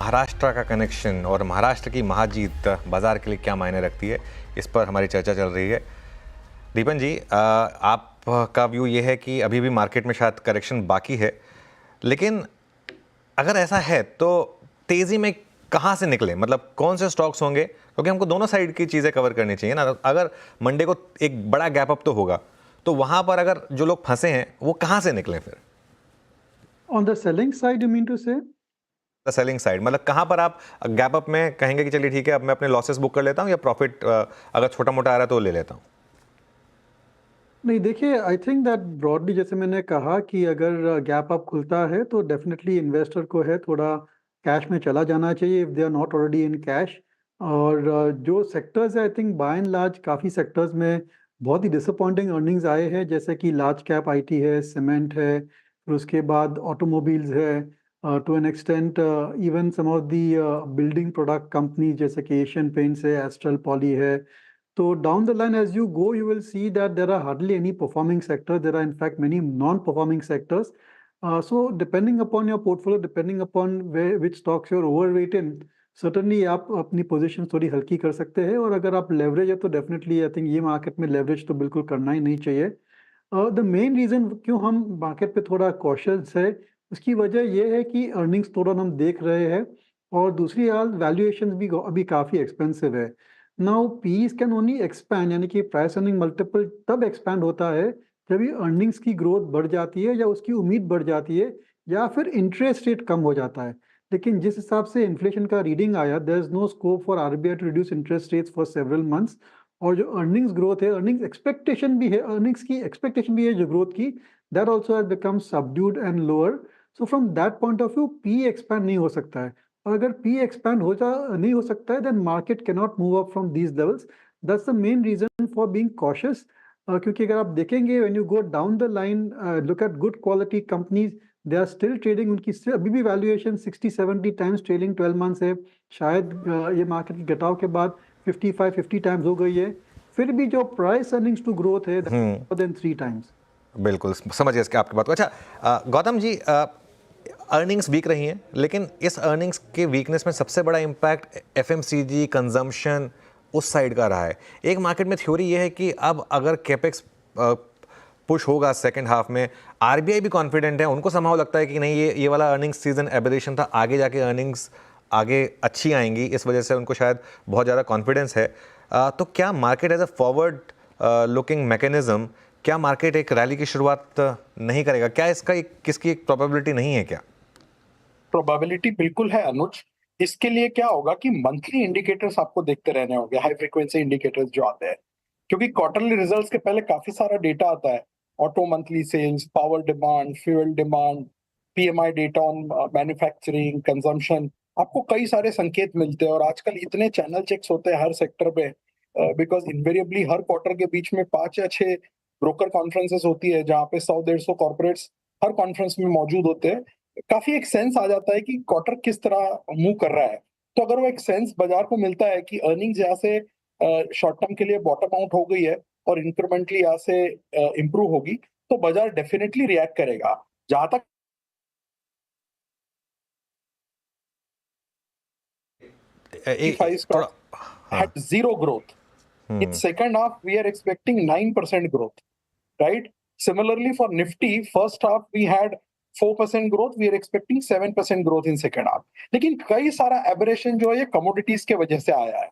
महाराष्ट्र का कनेक्शन और महाराष्ट्र की महाजीत बाजार के लिए क्या मायने रखती है, इस पर हमारी चर्चा चल रही है। दीपन जी, आपका व्यू ये है कि अभी भी मार्केट में शायद करेक्शन बाकी है, लेकिन अगर ऐसा है तो तेज़ी में कहाँ से निकले, मतलब कौन से स्टॉक्स होंगे, क्योंकि हमको दोनों साइड की चीज़ें कवर करनी चाहिए ना। अगर मंडे को एक बड़ा गैप अप तो होगा, तो वहाँ पर अगर जो लोग फंसे हैं वो कहाँ से निकलें फिर? On the selling side, you mean to say? Selling side मतलब कहाँ पर आप गैप अप में कहेंगे कि चलिए ठीक है, अब मैं अपने लॉसेस बुक कर लेता हूँ, या प्रॉफिट अगर छोटा मोटा आ रहा है तो ले लेता हूँ? नहीं, देखिए, आई थिंक दैट ब्रॉडली जैसे मैंने कहा कि अगर गैप अप खुलता है तो डेफिनेटली इन्वेस्टर को है थोड़ा कैश में चला जाना चाहिए if they are not already in cash. और जो सेक्टर्स है, I think by and large काफ़ी सेक्टर्स में बहुत ही डिसअपॉइंटिंग अर्निंग्स आए हैं, जैसे कि लार्ज कैप आईटी है, सीमेंट है, फिर उसके बाद ऑटोमोबाइल्स है, to an extent even some of the building product company जैसे कि एशियन पेंट्स है, एस्ट्रल पॉली है। So down the line, as you go, you will see that there are hardly any performing sectors. There are, in fact, many non-performing sectors. So depending upon your portfolio, depending upon which stocks you're overweight in, certainly आप अपनी position थोड़ी हल्की कर सकते हैं। और अगर आप leverage है तो definitely I think ये market में leverage तो बिल्कुल करना ही नहीं चाहिए। द मेन रीज़न क्यों हम मार्केट पे थोड़ा कॉशियस है, उसकी वजह ये है कि अर्निंग्स थोड़ा हम देख रहे हैं, और दूसरी हाल वैल्यूएशंस भी अभी काफ़ी एक्सपेंसिव है। नाउ पीईज कैन ओनली एक्सपैंड, यानी कि प्राइस अर्निंग मल्टीपल तब एक्सपैंड होता है जब ये अर्निंग्स की ग्रोथ बढ़ जाती है, या उसकी उम्मीद बढ़ जाती है, या फिर इंटरेस्ट रेट कम हो जाता है। लेकिन जिस हिसाब से इन्फ्लेशन का रीडिंग आया, there is no scope for RBI to reduce interest rates for several months. और जो अर्निंग्स ग्रोथ है, अर्निंग्स एक्सपेक्टेशन भी है, अर्निंग्स की एक्सपेक्टेशन भी है जो ग्रोथ की, that also has become subdued and lower. So from that point of view P expand नहीं हो सकता है। और अगर पी एक्सपैंड हो जा नहीं हो सकता है, then market can not move up from these levels. That's the main reason for being cautious. क्योंकि अगर आप देखेंगे when you go down the line, look at good quality companies, they are still trading, उनकी अभी भी valuation 60-70 times trailing 12 months है। शायद ये मार्केट के घटाव के बाद 55-50 टाइम्स हो गई है। फिर भी जो प्राइस अर्निंग्स टू ग्रोथ है, मोर देन 3 टाइम्स। बिल्कुल समझ गए इसके आपकी बात को। अच्छा, गौतम जी, अर्निंग्स वीक रही हैं, लेकिन इस अर्निंग्स के वीकनेस में सबसे बड़ा इम्पैक्ट एफएमसीजी कंजम्पशन उस साइड का रहा है। एक मार्केट में थ्योरी ये है कि अब अगर कैपेक्स पुश होगा सेकंड हाफ में, आरबीआई भी कॉन्फिडेंट है, उनको समहाउ लगता है कि नहीं, ये वाला अर्निंग्स सीजन एबरेशन था, आगे जाके अर्निंग्स आगे अच्छी आएंगी, इस वजह से उनको शायद बहुत ज़्यादा कॉन्फिडेंस है। तो क्या market as a forward looking mechanism, क्या मार्केट एक रैली की शुरुआत नहीं करेगा? क्या इसका किसकी एक प्रोबेबिलिटी नहीं है क्या? प्रोबेबिलिटी बिल्कुल है अनुज। इसके लिए क्या होगा कि मंथली इंडिकेटर्स आपको देखते रहने होंगे, हाई फ्रीक्वेंसी इंडिकेटर्स जो आते हैं, क्योंकि क्वार्टरली रिजल्ट्स के पहले काफी सारा डेटा आता है। Auto monthly sales, power demand, fuel demand, PMI data on manufacturing, consumption, आपको कई सारे संकेत मिलते हैं। और आजकल इतने चैनल चेक्स होते हैं हर सेक्टर पे, बिकॉज इन्वेरिएबली हर क्वार्टर के बीच में 5 या 6 ब्रोकर कॉन्फ्रेंसेस होती है, जहाँ पे 100-150 कॉर्पोरेट्स हर कॉन्फ्रेंस में मौजूद होते हैं। काफी एक सेंस आ जाता है कि क्वार्टर किस तरह मूव कर रहा है। तो अगर वो एक सेंस बाजार को मिलता है कि अर्निंग्स यहाँ से शॉर्ट टर्म के लिए बॉटम आउट हो गई है और इंक्रीमेंटली यहाँ से इंप्रूव होगी, तो बाजार डेफिनेटली रिएक्ट करेगा। जहां तक थोड़ा, हाँ। had zero growth. In second half, we are expecting 9% growth, right? Similarly, for Nifty, first half we had 4% growth. We are expecting 7% growth in second half. लेकिन कई सारा एबरेशन जो है ये कमोडिटीज के वजह से आया है,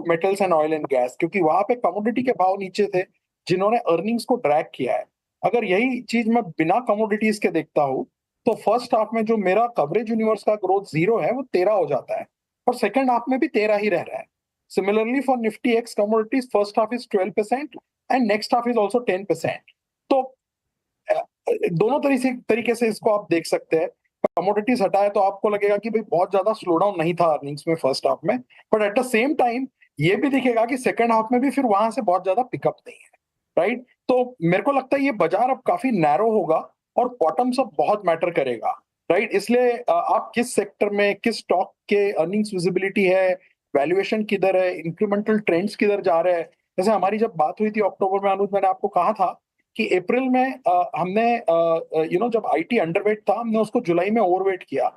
metals and oil and gas, क्योंकि वहां पे कमोडिटी के भाव नीचे थे जिन्होंने अर्निंग्स को ड्रैग किया है। अगर यही चीज मैं बिना कमोडिटीज के देखता हूं, तो फर्स्ट हाफ में जो मेरा कवरेज यूनिवर्स का ग्रोथ 0 है वो 13 हो जाता है, और सेकंड हाफ में भी 13 ही रह रहा है। Similarly, for Nifty X commodities, first half is 12% and next half is also 10%. तो दोनों तरीके से इसको आप देख सकते हैं। कमोडिटीज हटाए तो आपको लगेगा कि भाई बहुत ज्यादा स्लो डाउन नहीं था अर्निंग्स में फर्स्ट हाफ में, but at the same time ये भी दिखेगा कि सेकंड हाफ में भी फिर वहां से बहुत ज्यादा पिकअप नहीं है, राइट? तो मेरे को लगता है ये बाजार अब काफी नैरो होगा और बॉटम्स अप बहुत मैटर करेगा, राइट? इसलिए आप किस सेक्टर में, किस स्टॉक के अर्निंग्स विजिबिलिटी है, वैल्यूएशन किधर है, इंक्रीमेंटल ट्रेंड्स किधर जा रहे हैं। जैसे हमारी जब बात हुई थी अक्टूबर में, अनुज, मैंने आपको कहा था कि अप्रैल में हमने जब आईटी अंडरवेट था, हमने उसको जुलाई में ओवरवेट किया,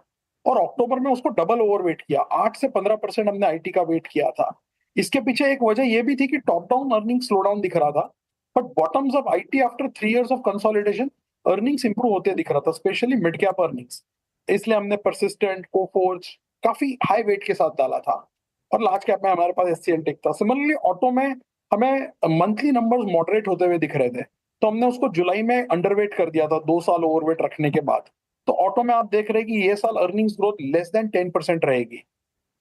और अक्टूबर में उसको डबल ओवरवेट किया, 8 से 15% हमने आईटी का वेट किया था। इसके पीछे एक वजह ये भी थी कि top down earning slow down दिख रहा था, but bottoms of IT after 3 years of consolidation earnings improve होते दिख रहा था, स्पेशली मिड कैप अर्निंग्स। इसलिए हमने परसिस्टेंट, कोफोर्ज काफी हाई वेट के साथ डाला था, और लार्ज कैप में हमारे पास एससीएनटेक था। सिमिलरली ऑटो में हमें मंथली नंबर्स मॉडरेट होते हुए दिख रहे थे, तो हमने उसको जुलाई में अंडरवेट कर दिया था 2 साल ओवरवेट रखने के बाद। तो ऑटो में आप देख रहे हैं कि ये साल अर्निंग्स ग्रोथ लेस देन 10% रहेगी,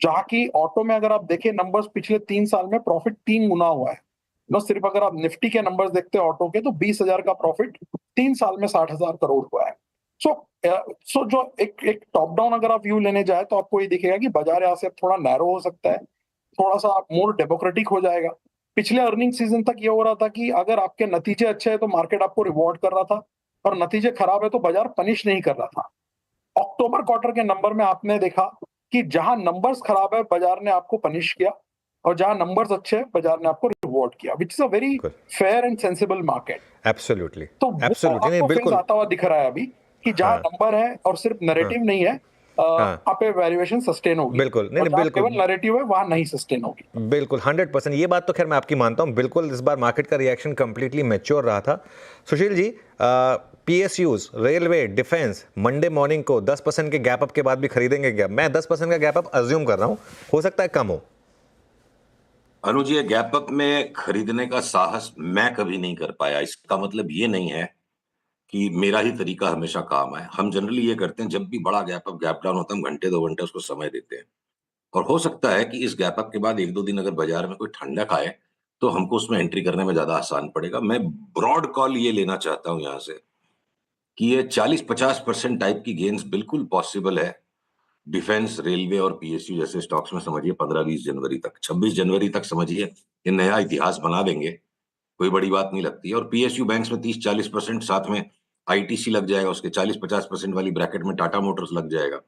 जहां की ऑटो में अगर आप देखें नंबर्स पिछले 3 साल में प्रॉफिट 3 गुना हुआ है। नो, सिर्फ अगर आप निफ्टी के नंबर्स देखते हैं ऑटो के, तो 20,000 का प्रॉफिट 3 साल में 60,000 करोड़ हुआ है। सो जो एक टॉप डाउन अगर आप व्यू लेने जाए, तो आपको ये दिखेगा कि बाजार यहाँ से अब थोड़ा नैरो हो सकता है, थोड़ा सा मोर डेमोक्रेटिक हो जाएगा। पिछले अर्निंग सीजन तक ये हो रहा था कि अगर आपके नतीजे अच्छे हैं तो मार्केट आपको रिवॉर्ड कर रहा था, और नतीजे खराब है तो बाजार पनिश नहीं कर रहा था। अक्टूबर क्वार्टर के नंबर में आपने देखा कि जहां नंबर्स खराब है बाजार ने आपको पनिश किया, और जहां नंबर्स अच्छे हैं बाजार ने आपको रिवॉर्ड किया, विच इज अ वेरी बिल्कुल, fair and sensible market. Absolutely, तो वो एब्सोल्युटली, नहीं आपको फेज बिल्कुल, आता हुआ दिख रहा है अभी, कि जहां हाँ, नंबर है और सिर्फ हाँ, नैरेटिव नहीं है, हाँ, वहां पे वैल्यूएशन सस्टेन होगी, बिल्कुल, नहीं और नहीं जहां बिल्कुल, केवल नैरेटिव है वहां नहीं सस्टेन होगी। बिल्कुल 100%, ये बात तो खैर मैं आपकी मानता हूँ बिल्कुल। इस बार मार्केट का रिएक्शन कंप्लीटली मैच्योर रहा था। Sushil ji, PSUs, railway, defence Monday morning को 10% के गैप अप के बाद भी खरीदेंगे क्या? मैं 10% का गैप अप अज्यूम कर रहा हूँ, हो सकता है कम हो। अनुज, ये गैप अप में खरीदने का साहस मैं कभी नहीं कर पाया। इसका मतलब ये नहीं है कि मेरा ही तरीका हमेशा काम आए। हम जनरली ये करते हैं, जब भी बड़ा गैप अप गैप डाउन होता है, हम घंटे 2 घंटे उसको समय देते हैं, और हो सकता है कि इस गैप अप के बाद 1-2 दिन अगर बाजार में कोई ठंडक आए तो हमको उसमें एंट्री करने में ज्यादा आसान पड़ेगा। मैं ब्रॉड कॉल ये लेना चाहता हूं यहां से कि ये 40-50% टाइप की गेन्स बिल्कुल पॉसिबल है डिफेंस, रेलवे और पीएसयू जैसे स्टॉक्स में। समझिए 15-20 जनवरी तक, 26 जनवरी तक समझिए ये नया इतिहास बना देंगे, कोई बड़ी बात नहीं लगती है। और पीएसयू बैंक्स में 30-40%, साथ में आईटीसी लग जाएगा, उसके 40-50% वाली ब्रैकेट में टाटा मोटर्स लग जाएगा,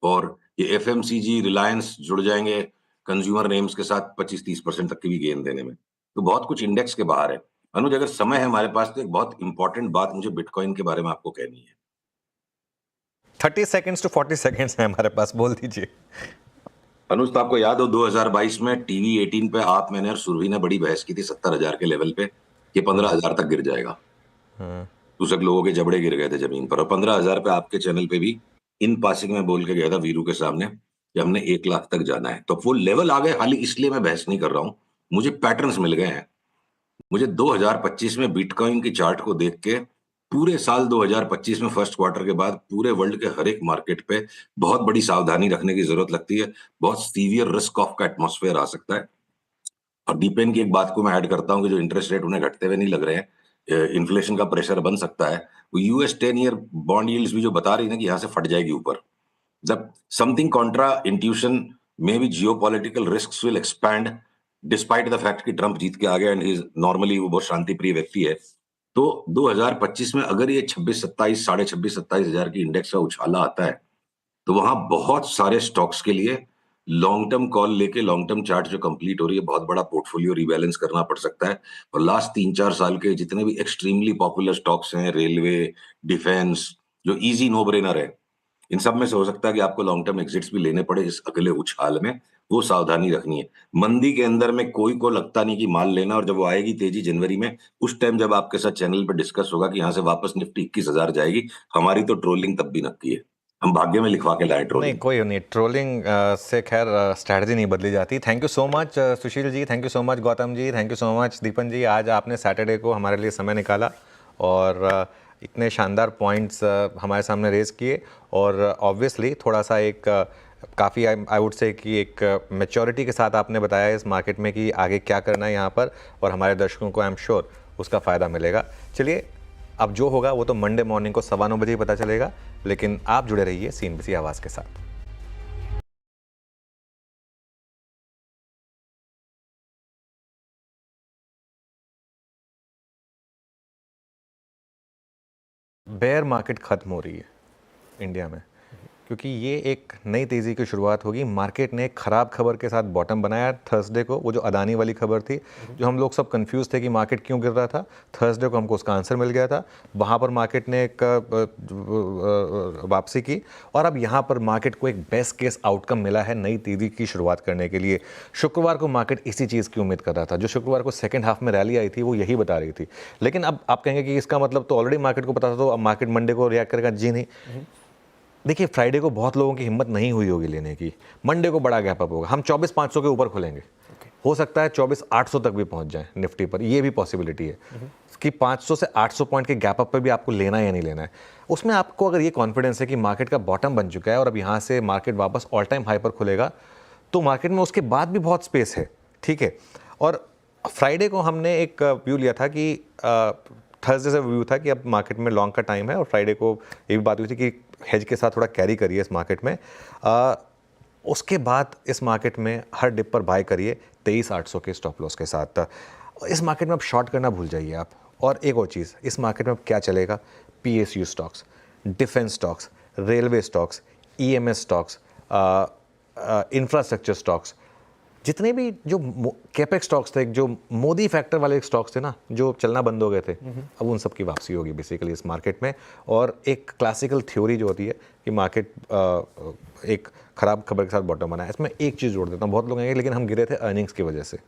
और ये एफएमसीजी, रिलायंस जुड़ जाएंगे कंज्यूमर नेम्स के साथ 25-30% तक की भी गेन देने में। तो बहुत कुछ इंडेक्स के बाहर है। अनुज, अगर समय है हमारे पास, तो एक बहुत इंपॉर्टेंट बात मुझे बिटकॉइन के बारे में आपको कहनी है। 30 सेकेंड्स टू 40 सेकेंड्स है हमारे पास, बोल दीजिए। अनुज, तो आपको याद हो 2022 में टीवी 18 पे आप, मैंने और सुरभि ने बड़ी बहस की थी 70,000 के लेवल पे कि 15,000 तक गिर जाएगा। दूसरे लोगों के जबड़े गिर गए थे जमीन पर, और 15,000 पे आपके चैनल पे भी इन पासिंग में बोल के गया था वीरू के सामने कि हमने 1 लाख तक जाना है। तो वो लेवल आ गए, हाल ही इसलिए मैं बहस नहीं कर रहा हूं, मुझे पैटर्न्स मिल गए हैं। मुझे 2025 में बिटकॉइन की चार्ट को देख के पूरे साल 2025 में फर्स्ट क्वार्टर के बाद पूरे वर्ल्ड के हर एक मार्केट पे बहुत बड़ी सावधानी रखने की जरूरत लगती है। बहुत सीवियर रिस्क ऑफ का एटमॉस्फेयर आ सकता है। और दीपेन की एक बात को मैं ऐड करता हूँ कि जो इंटरेस्ट रेट उन्हें घटते हुए नहीं लग रहे हैं, इन्फ्लेशन का प्रेशर बन सकता है। वो यूएस 10 ईयर बॉन्ड यील्ड्स भी जो बता रही है ना कि यहाँ से फट जाएगी ऊपर, जब समथिंग कॉन्ट्रा इंट्यूशन में भी geopolitical risks will expand despite the fact कि ट्रंप जीत के आ गया एंड ही नॉर्मली वो बहुत शांति प्रिय व्यक्ति है। तो 2025 में अगर ये 26-27, साढ़े 26-27 हजार की इंडेक्स का उछाला आता है, तो वहां बहुत सारे स्टॉक्स के लिए लॉन्ग टर्म कॉल लेके लॉन्ग टर्म चार्ट जो कंप्लीट हो रही है, बहुत बड़ा पोर्टफोलियो रिबैलेंस करना पड़ सकता है। और लास्ट 3-4 साल के जितने भी एक्सट्रीमली पॉपुलर स्टॉक्स हैं, रेलवे, डिफेंस, जो इजी नो ब्रेनर है, इन सब में से हो सकता है कि आपको लॉन्ग टर्म एग्जिट्स भी लेने पड़े इस अगले उछाल में। वो सावधानी रखनी है। मंदी के अंदर में कोई को लगता नहीं कि माल लेना, और जब वो आएगी तेजी जनवरी में, उस टाइम जब आपके साथ चैनल पे डिस्कस होगा कि यहाँ से वापस निफ्टी 21,000 जाएगी, हमारी तो ट्रोलिंग तब भी नक्की है। हम भाग्य में लिखवा के लाए नहीं, ट्रोलिंग। कोई नहीं, ट्रोलिंग से खैर स्ट्रैटेजी नहीं बदली जाती। Thank you so much Sushil ji, thank you so much Gautam ji, thank you so much Deepan ji. आज आपने सैटरडे को हमारे लिए समय निकाला और इतने शानदार पॉइंट्स हमारे सामने रेज किए, और ऑब्वियसली थोड़ा सा एक काफ़ी आई वुड से कि एक मैच्योरिटी के साथ आपने बताया इस मार्केट में कि आगे क्या करना है यहाँ पर, और हमारे दर्शकों को आई एम श्योर उसका फ़ायदा मिलेगा। चलिए, अब जो होगा वो तो मंडे मॉर्निंग को 9:15 बजे ही पता चलेगा, लेकिन आप जुड़े रहिए सीएनबीसी आवाज़ के साथ। बेयर मार्केट ख़त्म हो रही है इंडिया में, क्योंकि ये एक नई तेज़ी की शुरुआत होगी। मार्केट ने एक ख़राब खबर के साथ बॉटम बनाया थर्सडे को, वो जो अदानी वाली खबर थी, जो हम लोग सब कंफ्यूज थे कि मार्केट क्यों गिर रहा था। थर्सडे को हमको उसका आंसर मिल गया था। वहाँ पर मार्केट ने एक वापसी की और अब यहाँ पर मार्केट को एक बेस्ट केस आउटकम मिला है नई तेज़ी की शुरुआत करने के लिए। शुक्रवार को मार्केट इसी चीज़ की उम्मीद कर रहा था। जो शुक्रवार को सेकेंड हाफ में रैली आई थी वो यही बता रही थी। लेकिन अब आप कहेंगे कि इसका मतलब तो ऑलरेडी मार्केट को पता था, तो अब मार्केट मंडे को रिएक्ट करेगा। जी नहीं। देखिए, फ्राइडे को बहुत लोगों की हिम्मत नहीं हुई होगी लेने की। मंडे को बड़ा गैप अप होगा। हम 24,500 के ऊपर खुलेंगे। हो सकता है 24,800 तक भी पहुंच जाए निफ्टी पर, ये भी पॉसिबिलिटी है कि 500 से 800 पॉइंट के गैप अप पे भी आपको लेना है या नहीं लेना है। उसमें आपको अगर ये कॉन्फिडेंस है कि मार्केट का बॉटम बन चुका है और अब यहाँ से मार्केट वापस ऑल टाइम हाई पर खुलेगा, तो मार्केट में उसके बाद भी बहुत स्पेस है। ठीक है। और फ्राइडे को हमने एक व्यू लिया था कि थर्सडे से व्यू था कि अब मार्केट में लॉन्ग का टाइम है, और फ्राइडे को ये भी बात हुई थी कि हेज के साथ थोड़ा कैरी करिए इस मार्केट में। उसके बाद इस मार्केट में हर डिप पर बाय करिए 23,800 के स्टॉप लॉस के साथ। इस मार्केट में अब शॉर्ट करना भूल जाइए आप। और एक और चीज़, इस मार्केट में अब क्या चलेगा, PSU stocks, defence stocks, railway stocks, EMS stocks, infrastructure stocks, जितने भी जो कैपेक्स स्टॉक्स थे, जो मोदी फैक्टर वाले स्टॉक्स थे ना, जो चलना बंद हो गए थे, अब उन सब की वापसी होगी बेसिकली इस मार्केट में। और एक क्लासिकल थ्योरी जो होती है कि मार्केट एक ख़राब खबर के साथ बॉटम बना है, इसमें एक चीज़ जोड़ देता हूँ। बहुत लोग कहेंगे लेकिन हम गिरे थे अर्निंग्स की वजह से।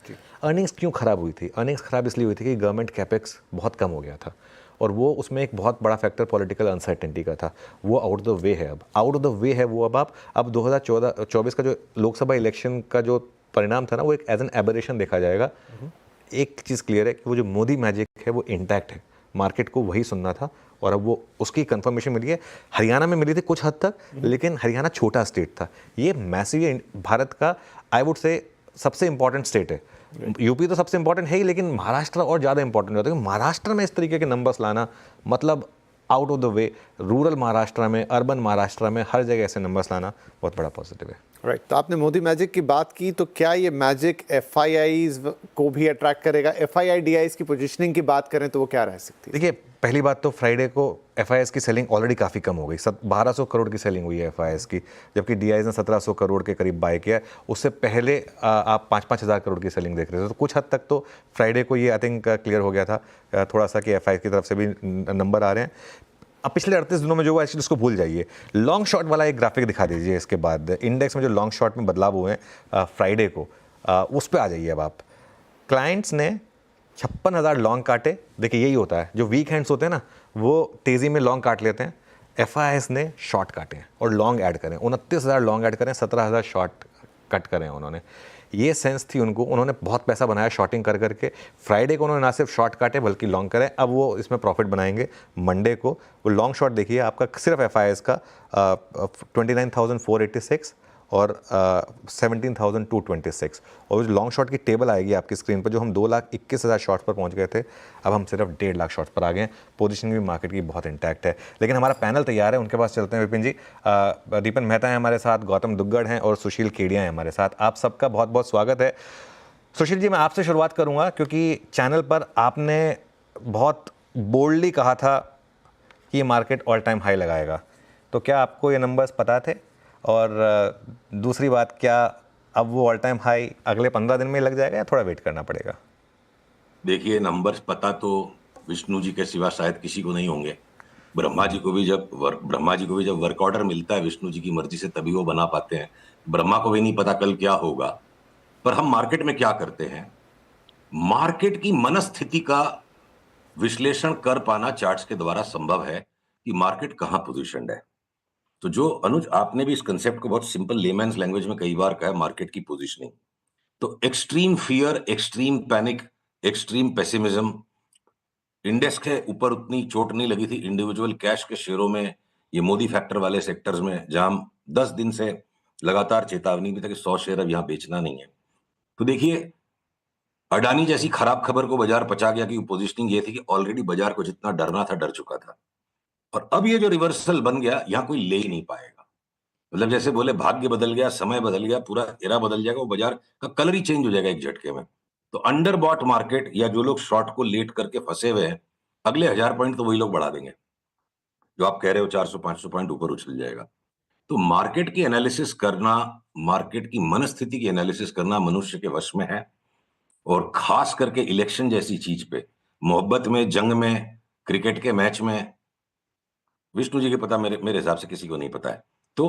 अर्निंग्स क्यों ख़राब हुई थी? अर्निंग्स ख़राब इसलिए हुई थी कि गवर्नमेंट कैपेक्स बहुत कम हो गया था, और वो उसमें एक बहुत बड़ा फैक्टर पॉलिटिकल अनसर्टेनिटी का था। वो आउट ऑफ द वे है। अब आउट ऑफ द वे है वो। अब 2024 का जो लोकसभा इलेक्शन का जो परिणाम था ना, वो एक एज एन एबरेशन देखा जाएगा। एक चीज़ क्लियर है कि वो जो मोदी मैजिक है वो इंटैक्ट है। मार्केट को वही सुनना था और अब वो उसकी कंफर्मेशन मिली है। हरियाणा में मिली थी कुछ हद तक, लेकिन हरियाणा छोटा स्टेट था। ये मैसिव भारत का आई वुड से सबसे इंपॉर्टेंट स्टेट है। यूपी तो सबसे इंपॉर्टेंट है ही, लेकिन महाराष्ट्र और ज़्यादा इंपॉर्टेंट होता है। महाराष्ट्र में इस तरीके के नंबर्स लाना मतलब out of the way. Rural Maharashtra में, अर्बन महाराष्ट्र में, हर जगह ऐसे नंबर्स लाना बहुत बड़ा पॉजिटिव है। राइट। तो आपने मोदी मैजिक की बात की, तो क्या ये मैजिक FIIs को भी अट्रैक्ट करेगा? FII DIs की पोजीशनिंग की बात करें तो वो क्या रह सकती है? देखिए, पहली बात तो फ्राइडे को FIIs की सेलिंग ऑलरेडी काफ़ी कम हो गई। 1200 करोड़ की सेलिंग हुई है FIIs की, जबकि DIs ने 1700 करोड़ के करीब बाय किया है। उससे पहले आप 5-5 हज़ार करोड़ की सेलिंग देख रहे थे। तो कुछ हद तक तो फ्राइडे को ये आई थिंक क्लियर हो गया था थोड़ा सा कि FIIs की तरफ से भी नंबर आ रहे हैं। अब पिछले 38 दिनों में जो हुआ, एक्चुअली उसको भूल जाइए। लॉन्ग शॉट वाला एक ग्राफिक दिखा दीजिए। इसके बाद इंडेक्स में जो लॉन्ग शॉट में बदलाव हुए हैं फ्राइडे को, उस पर आ जाइए। अब आप क्लाइंट्स ने 56,000 लॉन्ग काटे। देखिए, यही होता है, जो वीक हैंड्स होते हैं ना, वो तेज़ी में लॉन्ग काट लेते हैं। FIIs ने शॉर्ट काटे हैं और लॉन्ग ऐड करें। 29,000 लॉन्ग ऐड करें, 17,000 शॉर्ट कट करें उन्होंने। ये सेंस थी उनको, उन्होंने बहुत पैसा बनाया शॉर्टिंग कर करके। फ्राइडे को उन्होंने ना सिर्फ शॉर्ट काटे बल्कि लॉन्ग करें। अब वो इसमें प्रॉफिट बनाएंगे। मंडे को वो लॉन्ग शॉट देखिए आपका सिर्फ FIIs का 29,486 और 17,226। और जो लॉन्ग शॉट की टेबल आएगी आपकी स्क्रीन पर, जो हम 2,21,000 शॉट्स पर पहुंच गए थे, अब हम सिर्फ 1.5 लाख शॉट्स पर आ गए हैं। पोजीशनिंग भी मार्केट की बहुत इंटैक्ट है। लेकिन हमारा पैनल तैयार है, उनके पास चलते हैं। विपिन जी, दीपन मेहता हैं हमारे साथ, गौतम दुग्गड़ हैं और सुशील केडिया हैं हमारे साथ। आप सबका बहुत बहुत स्वागत है। सुशील जी, मैं आपसे शुरुआत करूँगा क्योंकि चैनल पर आपने बहुत बोल्डली कहा था कि ये मार्केट ऑल टाइम हाई लगाएगा। तो क्या आपको ये नंबर्स पता थे? और दूसरी बात, क्या अब वो ऑल टाइम हाई अगले 15 दिन में लग जाएगा या थोड़ा वेट करना पड़ेगा? देखिए, नंबर्स पता तो विष्णु जी के सिवा शायद किसी को नहीं होंगे। ब्रह्मा जी को भी जब वर्क ऑर्डर मिलता है विष्णु जी की मर्जी से, तभी वो बना पाते हैं। ब्रह्मा को भी नहीं पता कल क्या होगा। पर हम मार्केट में क्या करते हैं, मार्केट की मनस्थिति का विश्लेषण कर पाना चार्ट्स के द्वारा संभव है कि मार्केट कहां पोजीशनड है। तो जो अनुज, आपने भी इस कंसेप्ट को बहुत सिंपल लेमैन्स लैंग्वेज में कई बार कहा है, मार्केट की पोजीशनिंग। तो extreme fear, extreme panic, extreme pessimism. Index के ऊपर उतनी चोट नहीं लगी थी इंडिविजुअल कैश के शेयरों में, ये मोदी फैक्टर वाले सेक्टर्स में, जहां 10 दिन से लगातार चेतावनी भी था कि 100 शेयर अब यहां बेचना नहीं है। तो देखिए, अडानी जैसी खराब खबर को बाजार पचा गया कि पोजीशनिंग ये थी कि ऑलरेडी बाजार को जितना डरना था डर चुका था। और अब ये जो रिवर्सल बन गया, यहां कोई ले ही नहीं पाएगा। मतलब जैसे बोले भाग्य बदल गया, समय बदल गया, पूरा एरा बदल जाएगा, वो बाजार का कलर ही चेंज हो जाएगा एक झटके में। तो अंडर बॉट मार्केट या जो लोग शॉर्ट को लेट करके फंसे हुए हैं, अगले 1000 पॉइंट तो वही लोग बढ़ा देंगे जो आप कह रहे हो 400-500 पॉइंट ऊपर उछल जाएगा। तो मार्केट की एनालिसिस करना, मार्केट की मनस्थिति की एनालिसिस करना मनुष्य के वश में है, और खास करके इलेक्शन जैसी चीज पे, मोहब्बत में, जंग में, क्रिकेट के मैच में, विष्णु जी के पता, मेरे मेरे हिसाब से किसी को नहीं पता है। तो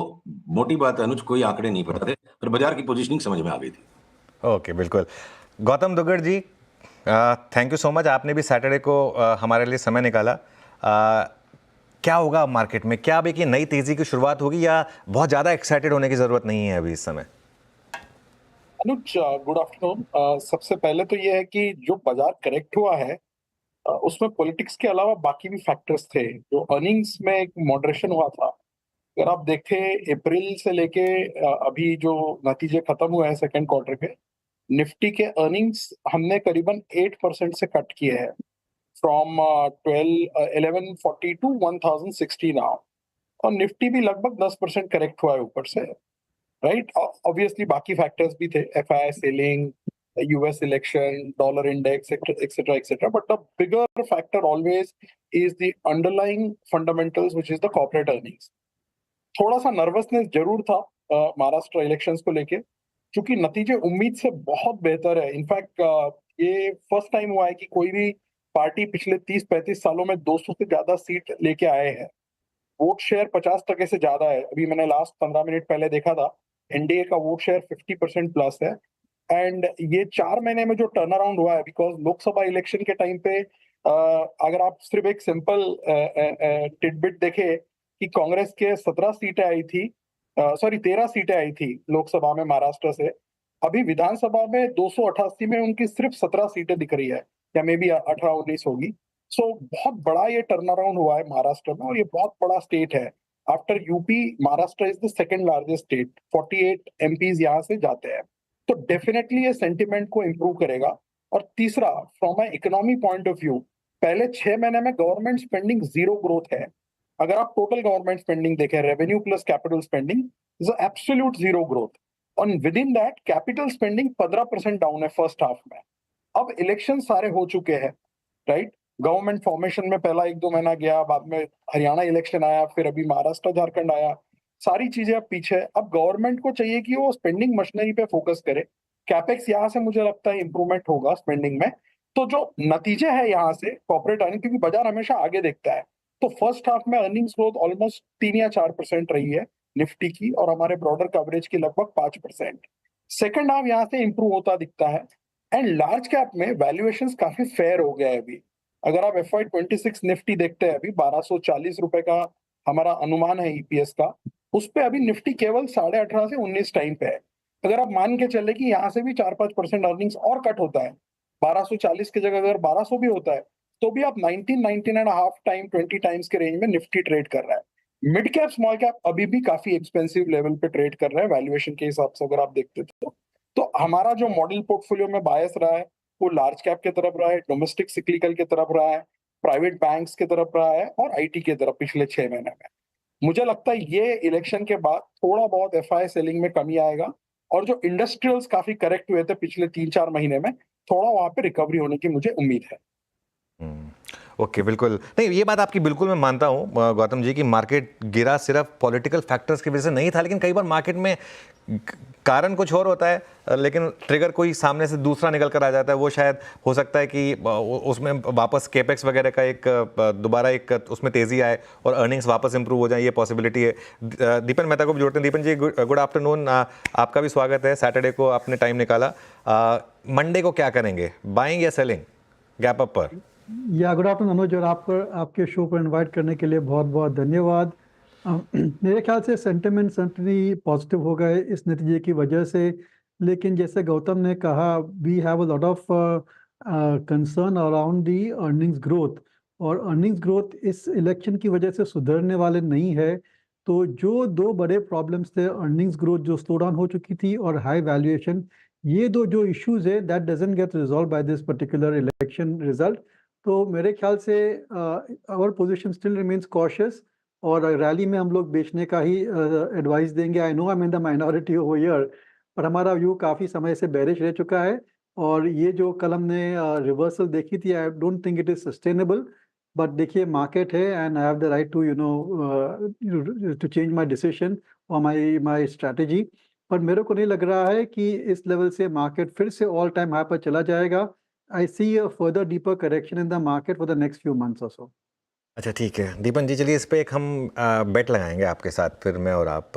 मोटी बात है अनुज, कोई आंकड़े नहीं पता थे, पर बाजार की पोजीशनिंग समझ में आ गई थी। ओके, बिल्कुल। गौतम दुग्गड़ जी, थैंक यू सो मच, आपने भी सैटरडे को हमारे लिए समय निकाला। क्या होगा मार्केट में? क्या अब एक ये नई तेजी की शुरुआत होगी, या बहुत ज़्यादा एक्साइटेड होने की ज़रूरत नहीं है अभी इस समय? अनुज, गुड आफ्टरनून। सबसे पहले तो ये है कि जो बाजार करेक्ट हुआ है उसमें पॉलिटिक्स के अलावा बाकी भी फैक्टर्स थे। जो अर्निंग्स में एक मॉडरेशन हुआ था, अगर आप देखें अप्रैल से लेके अभी जो नतीजे खत्म हुए हैं सेकेंड क्वार्टर के, निफ्टी के अर्निंग्स हमने करीबन 8% से कट किए हैं, फ्रॉम 1140 टू 1060 नाउ। और निफ्टी भी लगभग 10% करेक्ट हुआ है ऊपर से, राइट। ऑब्वियसली बाकी फैक्टर्स भी थे, FI selling, US election, dollar index, etcetera etcetera, but the bigger factor always is the underlying fundamentals which is the corporate earnings. थोड़ा सा नर्वसनेस जरूर था महाराष्ट्र इलेक्शंस को लेके, क्योंकि नतीजे उम्मीद से बहुत बेहतर है। इनफैक्ट ये फर्स्ट टाइम हुआ है कि कोई भी पार्टी पिछले 30-35 सालों में 200 से ज्यादा सीट लेके आए हैं। वोट शेयर 50% से ज्यादा है। अभी मैंने लास्ट 15 मिनट पहले देखा था, एनडीए का वोट शेयर 50% प्लस है। एंड ये 4 महीने में जो टर्न अराउंड हुआ है, बिकॉज लोकसभा इलेक्शन के टाइम पे अगर आप सिर्फ एक सिंपल टिडबिट देखे कि कांग्रेस के 17 सीटें आई थी, 13 सीटें आई थी लोकसभा में महाराष्ट्र से। अभी विधानसभा में 288 में उनकी सिर्फ 17 सीटें दिख रही है, या मे बी 18-19 होगी। सो बहुत बड़ा ये टर्न अराउंड हुआ है महाराष्ट्र में, और ये बहुत बड़ा स्टेट है। After UP, Maharashtra is the second largest state, 48 MPs यहाँ से जाते हैं। तो डेफिनेटली ये सेंटिमेंट को इम्प्रूव करेगा। और तीसरा, from A economy point of view, पहले 6 महीने में गवर्नमेंट स्पेंडिंग जीरो ग्रोथ है। अगर आप टोटल गवर्नमेंट स्पेंडिंग देखें, revenue plus capital spending is absolute zero growth. और within that capital spending 15% down है फर्स्ट हाफ में। अब इलेक्शन सारे हो चुके हैं, राइट। गवर्नमेंट फॉर्मेशन में पहला 1-2 महीना गया, बाद में हरियाणा इलेक्शन आया, फिर अभी महाराष्ट्र झारखंड आया। सारी चीजें अब पीछे। अब गवर्नमेंट को चाहिए कि वो स्पेंडिंग मशीनरी पे फोकस करे। कैपेक्स यहाँ से मुझे लगता है इंप्रूवमेंट होगा स्पेंडिंग में। तो जो नतीजे है यहाँ से कॉर्पोरेट अर्निंग, क्योंकि बाजार हमेशा आगे देखता है, तो फर्स्ट हाफ में अर्निंग्स ग्रोथ ऑलमोस्ट 3 या 4% रही है निफ्टी की, और हमारे ब्रॉडर कवरेज की लगभग 5%। सेकंड हाफ यहाँ से इंप्रूव होता दिखता है। एंड लार्ज कैप में वैल्यूएशंस काफी फेयर हो गया है अभी। अगर आप FY26 निफ्टी देखते हैं, अभी 1240 रुपए का हमारा अनुमान है ईपीएस का, उस पे अभी निफ्टी केवल 18.5 से 19 टाइम पे है। अगर आप मान के चले कि यहाँ से भी 4-5% अर्निंग्स और कट होता है, 1240 की जगह अगर 1200 भी होता है, तो भी आप 19-19.5 टाइम, 20 टाइम्स के रेंज में निफ्टी ट्रेड कर रहा है। मिड कैप, स्मॉल कैप अभी भी काफी एक्सपेंसिव लेवल पे ट्रेड कर रहा है वैल्यूएशन के हिसाब से, अगर आप देखते तो हमारा जो मॉडल पोर्टफोलियो में बायस रहा है वो लार्ज कैप की तरफ रहा है, डोमेस्टिक सिक्लिकल की तरफ रहा है, प्राइवेट बैंक्स की तरफ रहा है, और आईटी की तरफ पिछले 6 महीने में। मुझे लगता है ये इलेक्शन के बाद थोड़ा बहुत एफआई सेलिंग में कमी आएगा, और जो इंडस्ट्रियल्स काफी करेक्ट हुए थे पिछले 3-4 महीने में, थोड़ा वहां पे रिकवरी होने की मुझे उम्मीद है। ओके, बिल्कुल। नहीं, ये बात आपकी बिल्कुल मैं मानता हूँ गौतम जी, कि मार्केट गिरा सिर्फ पॉलिटिकल फैक्टर्स की वजह से नहीं था, लेकिन कई बार मार्केट में कारण कुछ और होता है, लेकिन ट्रिगर कोई सामने से दूसरा निकल कर आ जाता है। वो शायद हो सकता है कि उसमें वापस केपेक्स वगैरह का एक दोबारा एक उसमें तेज़ी आए और अर्निंग्स वापस इंप्रूव हो जाए, ये पॉसिबिलिटी है। दीपन मेहता को भी जोड़ते हैं। दीपन जी, गुड आफ्टरनून, आपका भी स्वागत है। सैटरडे को आपने टाइम निकाला। मंडे को क्या करेंगे, बाइंग या सेलिंग गैप अप पर? गुड आफ्टरनून अनुज, और आपके शो पर इनवाइट करने के लिए बहुत बहुत धन्यवाद। मेरे ख्याल से सेंटिमेंट सर्टनली पॉजिटिव हो गए इस नतीजे की वजह से, लेकिन जैसे गौतम ने कहा, we have a lot of concern around the earnings growth, और अर्निंग्स ग्रोथ इस इलेक्शन की वजह से सुधरने वाले नहीं है। तो जो दो बड़े प्रॉब्लम्स थे, अर्निंग्स ग्रोथ जो स्लो डाउन हो चुकी थी और हाई वैल्यूएशन, ये दो जो इश्यूज है that doesn't get resolve by this particular election result. तो मेरे ख्याल से our position still remains cautious, और रैली में हम लोग बेचने का ही एडवाइस देंगे। I know I am in the minority over here, पर हमारा व्यू काफ़ी समय से बेरिश रह चुका है, और ये जो कल हमने रिवर्सल देखी थी, I don't think it is sustainable. But देखिए, मार्केट है, and I have the right to to change my decision और माय स्ट्रैटेजी। पर मेरे को नहीं लग रहा है कि इस लेवल से मार्केट फिर से ऑल टाइम हाई पर चला जाएगा। I see a further deeper correction in the market for the next few months or so. अच्छा ठीक है दीपन जी, चलिए इस पे एक हम बेट लगाएंगे आपके साथ, फिर मैं और आप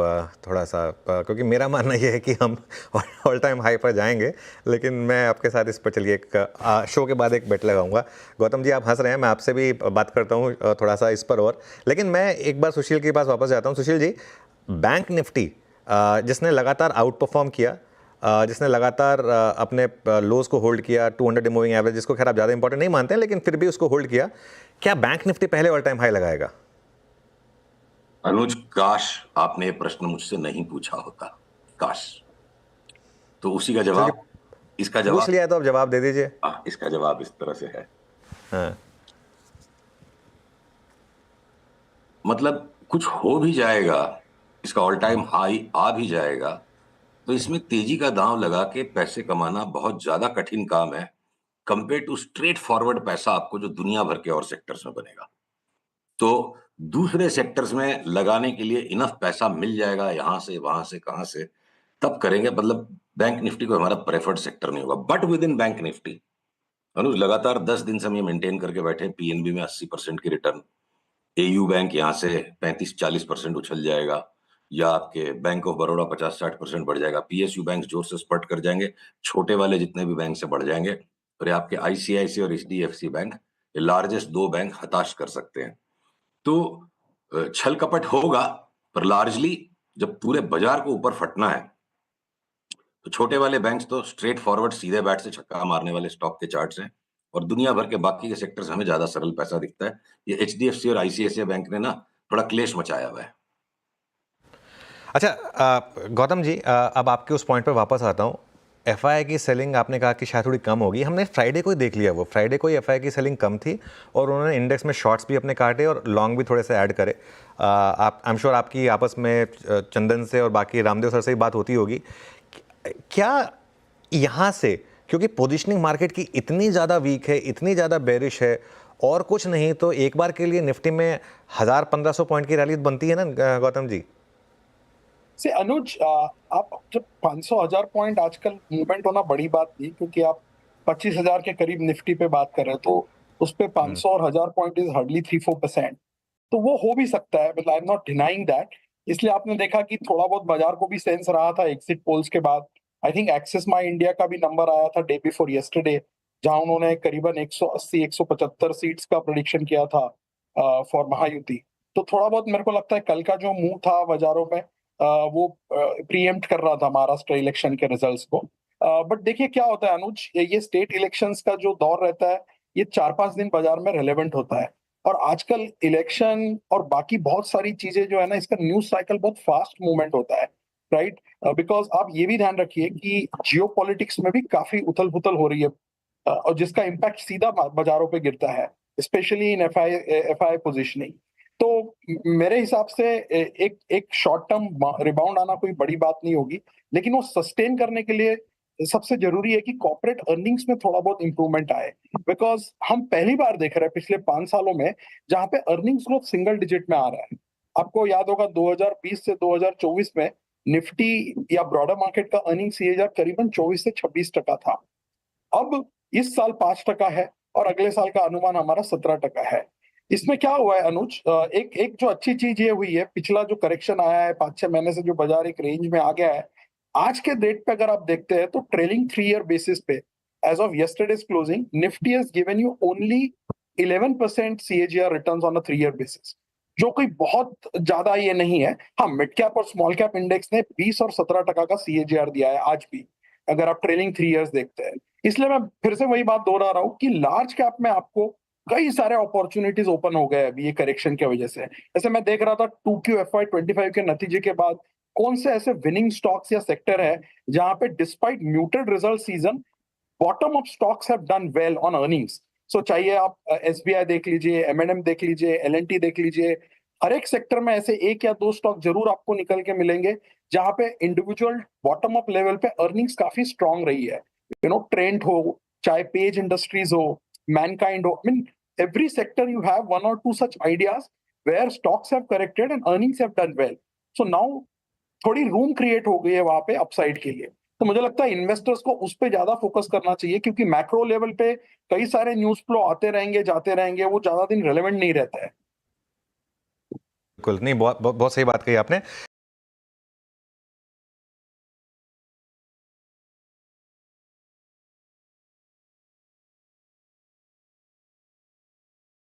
थोड़ा सा क्योंकि मेरा मानना ये है कि हम ऑल टाइम हाई पर जाएंगे, लेकिन मैं आपके साथ इस पर चलिए एक शो के बाद एक बेट लगाऊंगा। गौतम जी आप हंस रहे हैं, मैं आपसे भी बात करता हूँ थोड़ा सा इस पर, और लेकिन मैं एक बार सुशील के पास वापस जाता हूँ। सुशील जी, बैंक निफ्टी जिसने लगातार आउट परफॉर्म किया, जिसने लगातार अपने लोज को होल्ड किया, 200 मूविंग एवरेज, जिसको खैर आप ज़्यादा इंपॉर्टेंट नहीं मानते हैं लेकिन फिर भी उसको होल्ड किया, क्या बैंक निफ्टी पहले ऑल टाइम हाई लगाएगा? अनुज, काश आपने ये प्रश्न मुझसे नहीं पूछा होता, काश। तो उसी का चलिए जवाब, इसका पूछ जवाब, लिया है तो अब जवाब दे दीजिए। इसका जवाब इस तरह से है। हाँ मतलब कुछ हो भी जाएगा, इसका ऑल टाइम हाई आ भी जाएगा, तो इसमें तेजी का दांव लगा के पैसे कमाना बहुत ज्यादा कठिन काम है कंपेयर टू स्ट्रेट फॉरवर्ड पैसा आपको जो दुनिया भर के और सेक्टर्स में बनेगा। तो दूसरे सेक्टर्स में लगाने के लिए इनफ पैसा मिल जाएगा, यहां से वहां से कहां से, तब करेंगे। मतलब बैंक निफ्टी को हमारा प्रेफर्ड सेक्टर नहीं होगा, but within bank Nifty Anuj लगातार 10 दिन से हम ये मेंटेन करके बैठे, पीएनबी में 80% की रिटर्न, एयू बैंक यहाँ से 35-40% उछल जाएगा, या आपके बैंक ऑफ बड़ौदा 50-60% बढ़ जाएगा, पीएसयू बैंक जोर से स्पर्ट कर जाएंगे, छोटे वाले जितने भी बैंक से बढ़ जाएंगे, और ये आपके आईसीआईसी और एचडीएफसी बैंक, ये लार्जेस्ट दो बैंक हताश कर सकते हैं। तो छल कपट होगा, पर लार्जली जब पूरे बाजार को ऊपर फटना है तो छोटे वाले बैंक्स तो स्ट्रेट फॉरवर्ड सीधे बैट से छक्का मारने वाले स्टॉक के चार्ट्स हैं, और दुनिया भर के बाकी के सेक्टर्स हमें ज्यादा सरल पैसा दिखता है। ये एचडीएफसी और आईसीआईसीआई बैंक ने ना थोड़ा क्लेश मचाया हुआ है। अच्छा गौतम जी, अब आपके उस पॉइंट पर वापस आता हूँ। एफआई की सेलिंग आपने कहा कि शायद थोड़ी कम होगी, हमने फ्राइडे को ही देख लिया, वो फ्राइडे को ही एफआई की सेलिंग कम थी और उन्होंने इंडेक्स में शॉर्ट्स भी अपने काटे और लॉन्ग भी थोड़े से ऐड करे। आप आई एम श्योर आपकी आपस में चंदन से और बाकी रामदेव सर से ही बात होती होगी। क्या यहाँ से, क्योंकि पोजीशनिंग मार्केट की इतनी ज़्यादा वीक है, इतनी ज़्यादा बेरिश है, और कुछ नहीं तो एक बार के लिए निफ्टी में 1000-1500 पॉइंट की रैली बनती है ना गौतम जी? से अनुज, आप जब 500,000 पॉइंट आजकल मूवमेंट होना बड़ी बात नहीं, क्योंकि आप 25,000 के करीब निफ्टी पे बात कर रहे हैं, तो उस पे 500 और 1000 पॉइंट इज हार्डली 3-4%। तो वो हो भी सकता है, but I am not denying that. इसलिए आपने देखा कि थोड़ा बहुत बाजार को भी सेंस रहा था एग्जिट पोल्स के बाद। I think axis my India का भी नंबर आया था डे बिफोर यस्टरडे, जहां उन्होंने करीबन 180-175 सीट्स का प्रेडिक्शन किया था फॉर महायुति। तो थोड़ा बहुत मेरे को लगता है कल का जो मूव था बाजारों में, वो प्रीएम्प्ट कर रहा था महाराष्ट्र इलेक्शन के रिजल्ट्स को। बट देखिए क्या होता है अनुज, ये स्टेट इलेक्शंस का जो दौर रहता है, ये 4-5 दिन बाजार में रेलेवेंट होता है। और आजकल इलेक्शन और बाकी बहुत सारी चीजें जो है ना, इसका न्यूज साइकिल बहुत फास्ट मूवमेंट होता है, राइट? बिकॉज आप ये भी ध्यान रखिए कि जियो पॉलिटिक्स में भी काफी उथल पुथल हो रही है, और जिसका इम्पैक्ट सीधा बाजारों पे गिरता है, स्पेशली इन एफआई पोजिशनिंग। तो मेरे हिसाब से एक एक शॉर्ट टर्म रिबाउंड आना कोई बड़ी बात नहीं होगी, लेकिन वो सस्टेन करने के लिए सबसे जरूरी है कि कॉर्पोरेट अर्निंग्स में थोड़ा बहुत इंप्रूवमेंट आए। बिकॉज हम पहली बार देख रहे हैं पिछले 5 सालों में जहां पे अर्निंग्स ग्रोथ सिंगल डिजिट में आ रहा है। आपको याद होगा 2020 से 2024 में निफ्टी या ब्रॉडर मार्केट का अर्निंग सीएजीआर करीबन 24 से 26% था। अब इस साल 5% है और अगले साल का अनुमान हमारा 17% है। इसमें क्या हुआ है अनुज, एक एक जो अच्छी चीज ये हुई है, पिछला जो करेक्शन आया है 5-6 महीने से, जो बाजार एक रेंज में आ गया है, आज के डेट पे अगर आप देखते हैं तो ट्रेलिंग 3 ईयर बेसिस पे as of yesterday's closing Nifty has given you only 11% CAGR returns on a 3 year basis, जो कोई बहुत ज्यादा ये नहीं है। हाँ, मिड कैप और स्मॉल कैप इंडेक्स ने 20 और 17% का सीएजीआर दिया है आज भी, अगर आप ट्रेलिंग 3 ईयर्स देखते हैं। इसलिए मैं फिर से वही बात दोहरा रहा हूं कि लार्ज कैप में आपको कई सारे अपॉर्चुनिटीज ओपन हो गए अभी ये करेक्शन की वजह से। जैसे मैं देख रहा था 2Q FY25 के नतीजे के बाद कौन से ऐसे विनिंग स्टॉक्स या सेक्टर है जहां पे despite muted result season bottom up stocks have done well on earnings. So चाहिए आप एसबीआई देख लीजिए, M&M देख लीजिए, L&T देख लीजिए, हर एक सेक्टर में ऐसे एक या दो स्टॉक जरूर आपको निकल के मिलेंगे जहां पे इंडिविजुअल बॉटम अप लेवल पे अर्निंग्स काफी स्ट्रांग रही है। ट्रेंट हो, चाहे पेज इंडस्ट्रीज हो, मैनकाइंड हो, I mean every sector you have one or two such ideas where stocks have corrected and earnings have done well. So now थोड़ी room create हो गई है वहां पे अपसाइड के लिए। तो मुझे लगता है इन्वेस्टर्स को उस पे ज्यादा फोकस करना चाहिए, क्योंकि मैक्रो लेवल पे कई सारे न्यूज फ्लो आते रहेंगे जाते रहेंगे, वो ज्यादा दिन रेलेवेंट नहीं रहता है। बिल्कुल नहीं, बहुत बहुत बहुत सही बात कही आपने।